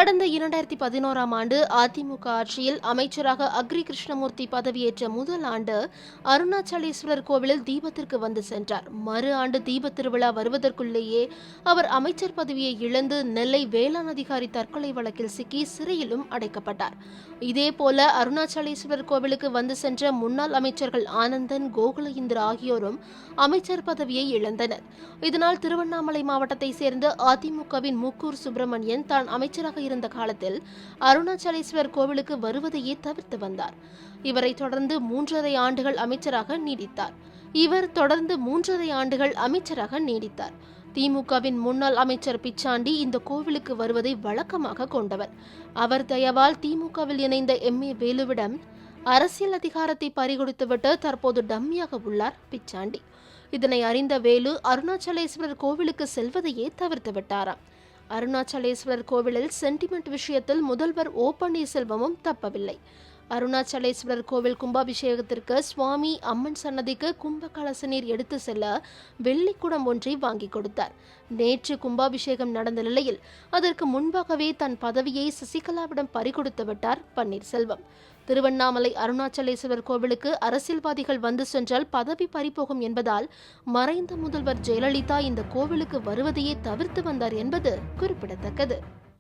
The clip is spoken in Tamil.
கடந்த 2011ஆம் ஆண்டு அதிமுக ஆட்சியில் அமைச்சராக அக்ரி கிருஷ்ணமூர்த்தி பதவியேற்ற முதல் ஆண்டு அருணாச்சலேஸ்வரர் கோவிலில் தீபத்திற்கு வந்து சென்றார். மறு ஆண்டு தீப திருவிழா வருவதற்குள்ளேயே அவர் அமைச்சர் பதவியை இழந்து நெல்லை வேளாண் அதிகாரி தற்கொலை வழக்கில் சிக்கி சிறையிலும் அடைக்கப்பட்டார். இதேபோல அருணாச்சலேஸ்வரர் கோவிலுக்கு வந்து சென்ற முன்னாள் அமைச்சர்கள் ஆனந்தன், கோகுல இந்திரா ஆகியோரும் அமைச்சர் பதவியை இழந்தனர். இதனால் திருவண்ணாமலை மாவட்டத்தை சேர்ந்த அதிமுகவின் முக்கூர் சுப்பிரமணியன் தான் அமைச்சராக இருந்த காலத்தில் அருணாச்சலேஸ்வரர் கோவிலுக்கு வருவதையே தவிர்த்து வந்தார். இவரை தொடர்ந்து 3.5 ஆண்டுகள் அமைச்சராக நீடித்தார். திமுகவின் முன்னாள் அமைச்சர் பிச்சாண்டி இந்த கோவிலுக்கு வருவதை வழக்கமாக கொண்டவர். அவர் தயவால் திமுகவில் இணைந்த எம்.ஏ. வேலுவிடம் அரசியல் அதிகாரத்தை பறிகொடுத்துவிட்டு தற்போது டம்மியாக உள்ளார் பிச்சாண்டி. இதனை அறிந்த வேலு அருணாச்சலேஸ்வரர் கோவிலுக்கு செல்வதையே தவிர்த்து விட்டாராம். அருணாச்சலேஸ்வரர் கோவிலில் சென்டிமெண்ட் விஷயத்தில் முதல்வர் ஓ பன்னீர்செல்வமும் தப்பவில்லை. அருணாச்சலேஸ்வரர் கோவில் கும்பாபிஷேகத்திற்கு சுவாமி அம்மன் சன்னதிக்கு கும்ப கலச நீர் எடுத்து செல்ல வெள்ளிக்குடம் ஒன்றை வாங்கி கொடுத்தார். நேற்று கும்பாபிஷேகம் நடந்த நிலையில் அதற்கு முன்பாகவே தன் பதவியை சசிகலாவிடம் பறிகொடுத்து விட்டார் பன்னீர்செல்வம். திருவண்ணாமலை அருணாச்சலேஸ்வரர் கோவிலுக்கு அரசியல்வாதிகள் வந்து சென்றால் பதவி பறிபோகும் என்பதால் மறைந்த முதல்வர் ஜெயலலிதா இந்த கோவிலுக்கு வருவதையே தவிர்த்து வந்தார் என்பது குறிப்பிடத்தக்கது.